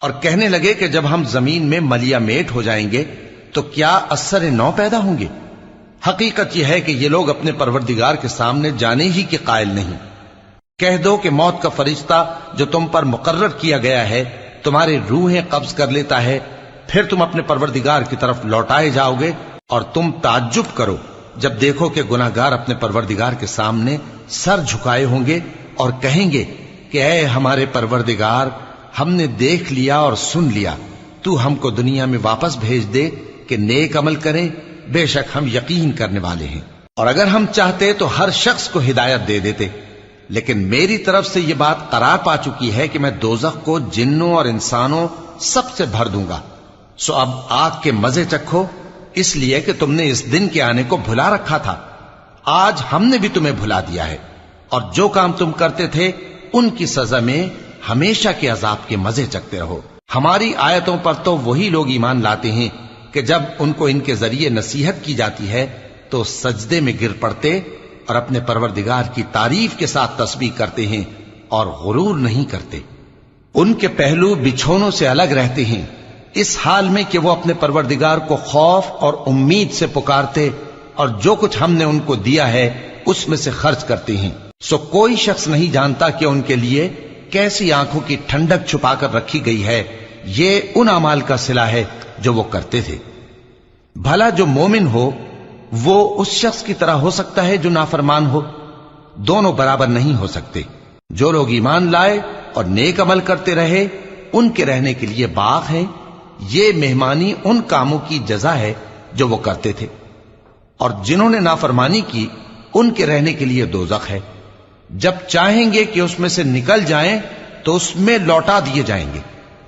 اور کہنے لگے کہ جب ہم زمین میں ملیا میٹ ہو جائیں گے تو کیا اثر نو پیدا ہوں گے؟ حقیقت یہ ہے کہ یہ لوگ اپنے پروردگار کے سامنے جانے ہی کے قائل نہیں۔ کہہ دو کہ موت کا فرشتہ جو تم پر مقرر کیا گیا ہے تمہاری روحیں قبض کر لیتا ہے، پھر تم اپنے پروردگار کی طرف لوٹائے جاؤ گے، اور تم تعجب کرو جب دیکھو کہ گناہگار اپنے پروردگار کے سامنے سر جھکائے ہوں گے اور کہیں گے کہ اے ہمارے پروردگار، ہم نے دیکھ لیا اور سن لیا، تو ہم کو دنیا میں واپس بھیج دے کہ نیک عمل کریں، بے شک ہم یقین کرنے والے ہیں۔ اور اگر ہم چاہتے تو ہر شخص کو ہدایت دے دیتے، لیکن میری طرف سے یہ بات قرار پا چکی ہے کہ میں دوزخ کو جنوں اور انسانوں سب سے بھر دوں گا، سو اب آگ کے مزے چکھو، اس لیے کہ تم نے اس دن کے آنے کو بھلا رکھا تھا۔ آج ہم نے بھی تمہیں بھلا دیا ہے، اور جو کام تم کرتے تھے ان کی سزا میں ہمیشہ کے عذاب کے مزے چکتے رہو۔ ہماری آیتوں پر تو وہی لوگ ایمان لاتے ہیں کہ جب ان کو ان کے ذریعے نصیحت کی جاتی ہے تو سجدے میں گر پڑتے اور اپنے پروردگار کی تعریف کے ساتھ تسبیح کرتے ہیں اور غرور نہیں کرتے۔ ان کے پہلو بچھونوں سے الگ رہتے ہیں، اس حال میں کہ وہ اپنے پروردگار کو خوف اور امید سے پکارتے اور جو کچھ ہم نے ان کو دیا ہے اس میں سے خرچ کرتے ہیں۔ سو کوئی شخص نہیں جانتا کہ ان کے لیے کیسی آنکھوں کی ٹھنڈک چھپا کر رکھی گئی ہے، یہ ان اعمال کا صلہ ہے جو وہ کرتے تھے۔ بھلا جو مومن ہو وہ اس شخص کی طرح ہو سکتا ہے جو نافرمان ہو؟ دونوں برابر نہیں ہو سکتے۔ جو لوگ ایمان لائے اور نیک عمل کرتے رہے ان کے رہنے کے لیے باغ ہیں، یہ مہمانی ان کاموں کی جزا ہے جو وہ کرتے تھے، اور جنہوں نے نافرمانی کی ان کے رہنے کے لیے دوزخ ہے، جب چاہیں گے کہ اس میں سے نکل جائیں تو اس میں لوٹا دیے جائیں گے،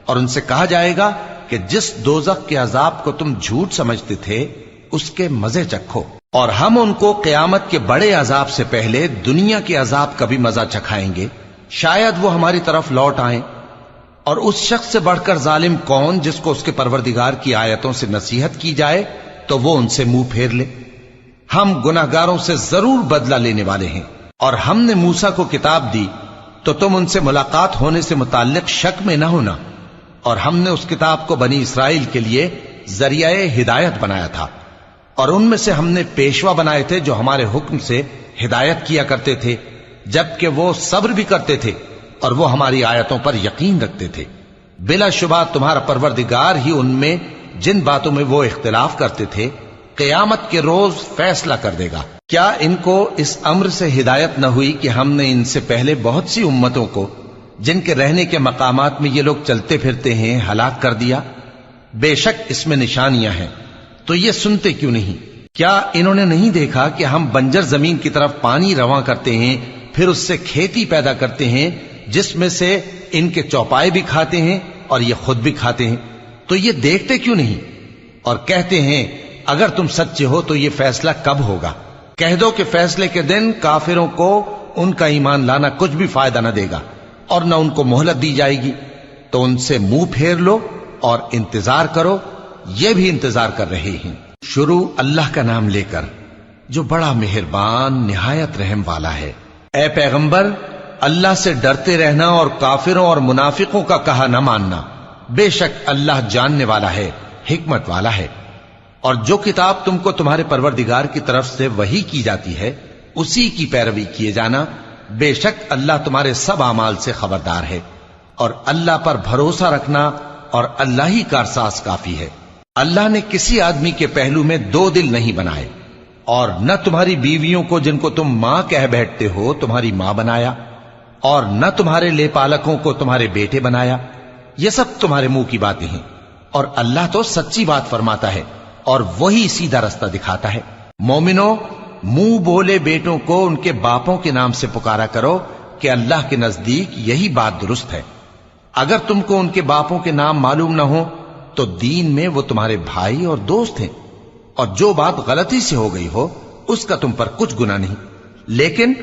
اور ان سے کہا جائے گا کہ جس دوزخ کے عذاب کو تم جھوٹ سمجھتے تھے اس کے مزے چکھو، اور ہم ان کو قیامت کے بڑے عذاب سے پہلے دنیا کے عذاب کا بھی مزہ چکھائیں گے، شاید وہ ہماری طرف لوٹ آئیں۔ اور اس شخص سے بڑھ کر ظالم کون جس کو اس کے پروردگار کی آیتوں سے نصیحت کی جائے تو وہ ان سے منہ پھیر لے۔ ہم گناہگاروں سے ضرور بدلہ لینے والے ہیں، اور ہم نے موسیٰ کو کتاب دی تو تم ان سے ملاقات ہونے سے متعلق شک میں نہ ہونا، اور ہم نے اس کتاب کو بنی اسرائیل کے لیے ذریعہ ہدایت بنایا تھا، اور ان میں سے ہم نے پیشوا بنائے تھے جو ہمارے حکم سے ہدایت کیا کرتے تھے، جبکہ وہ صبر بھی کرتے تھے اور وہ ہماری آیتوں پر یقین رکھتے تھے۔ بلا شبہ تمہارا پروردگار ہی ان میں جن باتوں میں وہ اختلاف کرتے تھے قیامت کے روز فیصلہ کر دے گا۔ کیا ان کو اس امر سے ہدایت نہ ہوئی کہ ہم نے ان سے پہلے بہت سی امتوں کو جن کے رہنے کے مقامات میں یہ لوگ چلتے پھرتے ہیں ہلاک کر دیا؟ بے شک اس میں نشانیاں ہیں، تو یہ سنتے کیوں نہیں؟ کیا انہوں نے نہیں دیکھا کہ ہم بنجر زمین کی طرف پانی رواں کرتے ہیں، پھر اس سے کھیتی پیدا کرتے ہیں جس میں سے ان کے چوپائے بھی کھاتے ہیں اور یہ خود بھی کھاتے ہیں؟ تو یہ دیکھتے کیوں نہیں؟ اور کہتے ہیں اگر تم سچے ہو تو یہ فیصلہ کب ہوگا؟ کہہ دو کہ فیصلے کے دن کافروں کو ان کا ایمان لانا کچھ بھی فائدہ نہ دے گا اور نہ ان کو مہلت دی جائے گی، تو ان سے منہ پھیر لو اور انتظار کرو، یہ بھی انتظار کر رہے ہیں۔ شروع اللہ کا نام لے کر جو بڑا مہربان نہایت رحم والا ہے۔ اے پیغمبر، اللہ سے ڈرتے رہنا اور کافروں اور منافقوں کا کہا نہ ماننا، بے شک اللہ جاننے والا ہے، حکمت والا ہے۔ اور جو کتاب تم کو تمہارے پروردگار کی طرف سے وحی کی جاتی ہے اسی کی پیروی کیے جانا، بے شک اللہ تمہارے سب اعمال سے خبردار ہے۔ اور اللہ پر بھروسہ رکھنا اور اللہ ہی کارساز کافی ہے۔ اللہ نے کسی آدمی کے پہلو میں دو دل نہیں بنائے، اور نہ تمہاری بیویوں کو جن کو تم ماں کہہ بیٹھتے ہو تمہاری ماں بنایا، اور نہ تمہارے لے پالکوں کو تمہارے بیٹے بنایا، یہ سب تمہارے منہ کی باتیں ہیں، اور اللہ تو سچی بات فرماتا ہے اور وہی سیدھا رستہ دکھاتا ہے۔ مومنو، منہ بولے بیٹوں کو ان کے باپوں کے نام سے پکارا کرو کہ اللہ کے نزدیک یہی بات درست ہے۔ اگر تم کو ان کے باپوں کے نام معلوم نہ ہو تو دین میں وہ تمہارے بھائی اور دوست ہیں، اور جو بات غلطی سے ہو گئی ہو اس کا تم پر کچھ گناہ نہیں، لیکن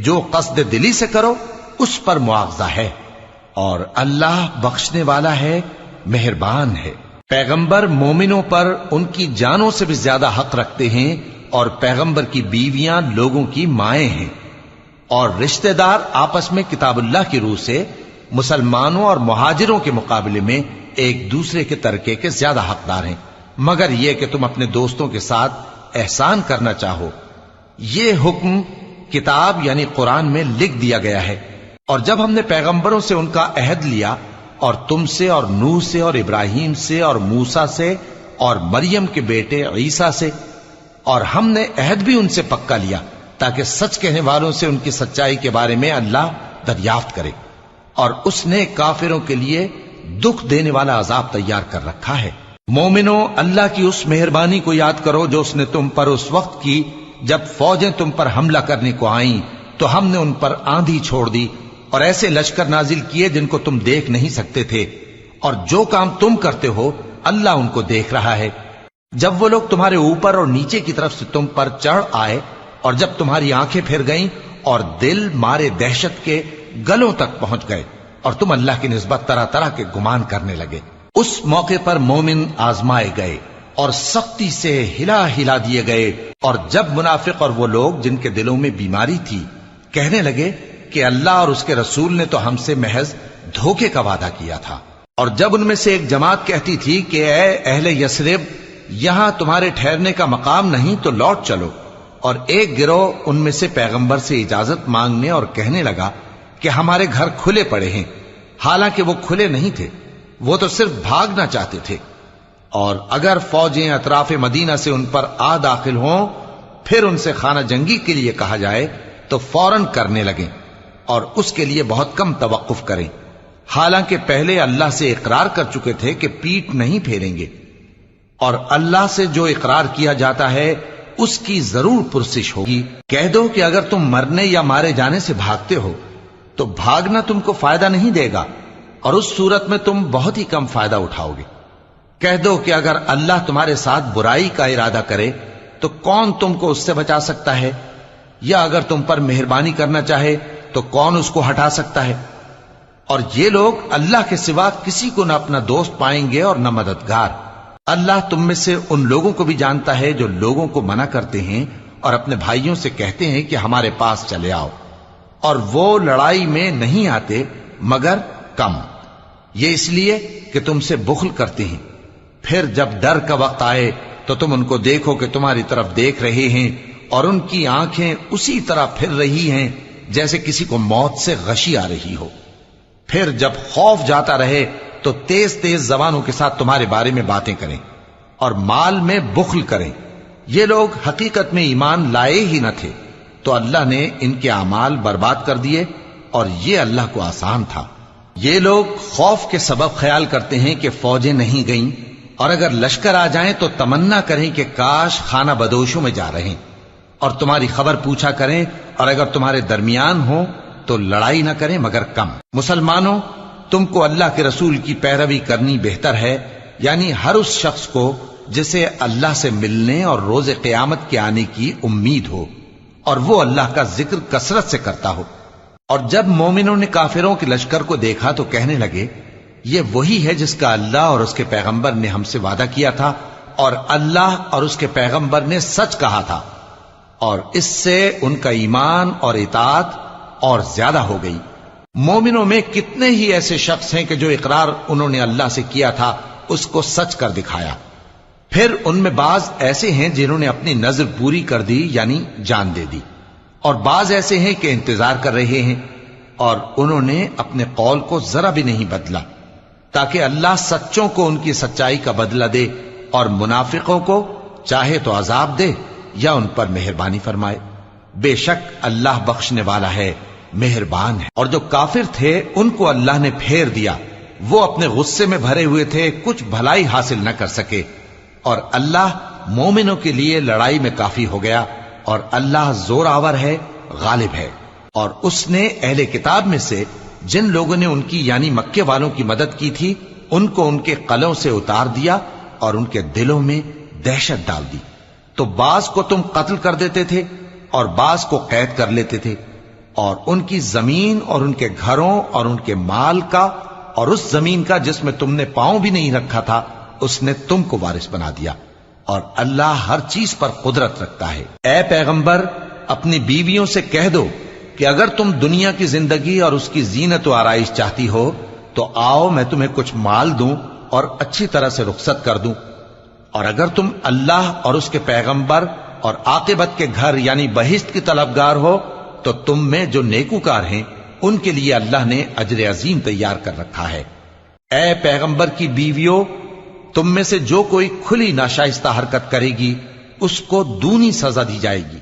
جو قصد دلی سے کرو اس پر معاوضہ ہے، اور اللہ بخشنے والا ہے، مہربان ہے۔ پیغمبر مومنوں پر ان کی جانوں سے بھی زیادہ حق رکھتے ہیں، اور پیغمبر کی بیویاں لوگوں کی مائیں ہیں، اور رشتہ دار آپس میں کتاب اللہ کی روح سے مسلمانوں اور مہاجروں کے مقابلے میں ایک دوسرے کے ترکے کے زیادہ حقدار ہیں، مگر یہ کہ تم اپنے دوستوں کے ساتھ احسان کرنا چاہو۔ یہ حکم کتاب یعنی قرآن میں لکھ دیا گیا ہے۔ اور جب ہم نے پیغمبروں سے ان کا عہد لیا، اور تم سے اور نوح سے اور ابراہیم سے اور موسیٰ سے اور مریم کے بیٹے عیسیٰ سے، اور ہم نے عہد بھی ان سے پکا لیا تاکہ سچ کہنے والوں سے ان کی سچائی کے بارے میں اللہ دریافت کرے، اور اس نے کافروں کے لیے دکھ دینے والا عذاب تیار کر رکھا ہے۔ مومنو، اللہ کی اس مہربانی کو یاد کرو جو اس نے تم پر اس وقت کی جب فوجیں تم پر حملہ کرنے کو آئیں تو ہم نے ان پر آندھی چھوڑ دی اور ایسے لشکر نازل کیے جن کو تم دیکھ نہیں سکتے تھے، اور جو کام تم کرتے ہو اللہ ان کو دیکھ رہا ہے۔ جب وہ لوگ تمہارے اوپر اور نیچے کی طرف سے تم پر چڑھ آئے، اور جب تمہاری آنکھیں پھر گئیں اور دل مارے دہشت کے گلوں تک پہنچ گئے، اور تم اللہ کی نسبت طرح طرح کے گمان کرنے لگے، اس موقع پر مومن آزمائے گئے اور سختی سے ہلا ہلا دیے گئے۔ اور جب منافق اور وہ لوگ جن کے دلوں میں بیماری تھی کہنے لگے کہ اللہ اور اس کے رسول نے تو ہم سے محض دھوکے کا وعدہ کیا تھا، اور جب ان میں سے ایک جماعت کہتی تھی کہ اے اہل یثرب، یہاں تمہارے ٹھہرنے کا مقام نہیں تو لوٹ چلو، اور ایک گروہ ان میں سے پیغمبر سے اجازت مانگنے اور کہنے لگا کہ ہمارے گھر کھلے پڑے ہیں، حالانکہ وہ کھلے نہیں تھے، وہ تو صرف بھاگنا چاہتے تھے۔ اور اگر فوجیں اطراف مدینہ سے ان پر آ داخل ہوں، پھر ان سے خانہ جنگی کے لیے کہا جائے تو فوراً کرنے لگیں، اور اس کے لیے بہت کم توقف کریں، حالانکہ پہلے اللہ سے اقرار کر چکے تھے کہ پیٹ نہیں پھیریں گے، اور اللہ سے جو اقرار کیا جاتا ہے اس کی ضرور پرسش ہوگی۔ کہہ دو کہ اگر تم مرنے یا مارے جانے سے بھاگتے ہو تو بھاگنا تم کو فائدہ نہیں دے گا، اور اس صورت میں تم بہت ہی کم فائدہ اٹھاؤ گے۔ کہہ دو کہ اگر اللہ تمہارے ساتھ برائی کا ارادہ کرے تو کون تم کو اس سے بچا سکتا ہے، یا اگر تم پر مہربانی کرنا چاہے تو کون اس کو ہٹا سکتا ہے؟ اور یہ لوگ اللہ کے سوا کسی کو نہ اپنا دوست پائیں گے اور نہ مددگار۔ اللہ تم میں سے ان لوگوں کو بھی جانتا ہے جو لوگوں کو منع کرتے ہیں اور اپنے بھائیوں سے کہتے ہیں کہ ہمارے پاس چلے آؤ، اور وہ لڑائی میں نہیں آتے مگر کم، یہ اس لیے کہ تم سے بخل کرتے ہیں۔ پھر جب ڈر کا وقت آئے تو تم ان کو دیکھو کہ تمہاری طرف دیکھ رہے ہیں، اور ان کی آنکھیں اسی طرح پھر رہی ہیں جیسے کسی کو موت سے غشی آ رہی ہو۔ پھر جب خوف جاتا رہے تو تیز تیز زبانوں کے ساتھ تمہارے بارے میں باتیں کریں اور مال میں بخل کریں۔ یہ لوگ حقیقت میں ایمان لائے ہی نہ تھے، تو اللہ نے ان کے اعمال برباد کر دیے، اور یہ اللہ کو آسان تھا۔ یہ لوگ خوف کے سبب خیال کرتے ہیں کہ فوجیں نہیں گئیں، اور اگر لشکر آ جائیں تو تمنا کریں کہ کاش خانہ بدوشوں میں جا رہے، اور تمہاری خبر پوچھا کریں، اور اگر تمہارے درمیان ہو تو لڑائی نہ کریں مگر کم۔ مسلمانوں، تم کو اللہ کے رسول کی پیروی کرنی بہتر ہے، یعنی ہر اس شخص کو جسے اللہ سے ملنے اور روز قیامت کے آنے کی امید ہو، اور وہ اللہ کا ذکر کثرت سے کرتا ہو۔ اور جب مومنوں نے کافروں کے لشکر کو دیکھا تو کہنے لگے یہ وہی ہے جس کا اللہ اور اس کے پیغمبر نے ہم سے وعدہ کیا تھا، اور اللہ اور اس کے پیغمبر نے سچ کہا تھا، اور اس سے ان کا ایمان اور اطاعت اور زیادہ ہو گئی۔ مومنوں میں کتنے ہی ایسے شخص ہیں کہ جو اقرار انہوں نے اللہ سے کیا تھا اس کو سچ کر دکھایا۔ پھر ان میں بعض ایسے ہیں جنہوں نے اپنی نظر پوری کر دی، یعنی جان دے دی، اور بعض ایسے ہیں کہ انتظار کر رہے ہیں، اور انہوں نے اپنے قول کو ذرا بھی نہیں بدلا، تاکہ اللہ سچوں کو ان کی سچائی کا بدلہ دے، اور منافقوں کو چاہے تو عذاب دے یا ان پر مہربانی فرمائے۔ بے شک اللہ بخشنے والا ہے، مہربان ہے۔ اور جو کافر تھے ان کو اللہ نے پھیر دیا، وہ اپنے غصے میں بھرے ہوئے تھے، کچھ بھلائی حاصل نہ کر سکے، اور اللہ مومنوں کے لیے لڑائی میں کافی ہو گیا، اور اللہ زور آور ہے، غالب ہے۔ اور اس نے اہل کتاب میں سے جن لوگوں نے ان کی یعنی مکے والوں کی مدد کی تھی ان کو ان کے قلعوں سے اتار دیا اور ان کے دلوں میں دہشت ڈال دی، تو بعض کو تم قتل کر دیتے تھے اور بعض کو قید کر لیتے تھے، اور ان کی زمین اور ان کے گھروں اور ان کے مال کا اور اس زمین کا جس میں تم نے پاؤں بھی نہیں رکھا تھا اس نے تم کو وارث بنا دیا، اور اللہ ہر چیز پر قدرت رکھتا ہے۔ اے پیغمبر، اپنی بیویوں سے کہہ دو کہ اگر تم دنیا کی زندگی اور اس کی زینت و آرائش چاہتی ہو تو آؤ میں تمہیں کچھ مال دوں اور اچھی طرح سے رخصت کر دوں، اور اگر تم اللہ اور اس کے پیغمبر اور عاقبت کے گھر یعنی بہشت کی طلبگار ہو تو تم میں جو نیکوکار ہیں ان کے لیے اللہ نے اجر عظیم تیار کر رکھا ہے۔ اے پیغمبر کی بیویوں، تم میں سے جو کوئی کھلی ناشائستہ حرکت کرے گی اس کو دونی سزا دی جائے گی۔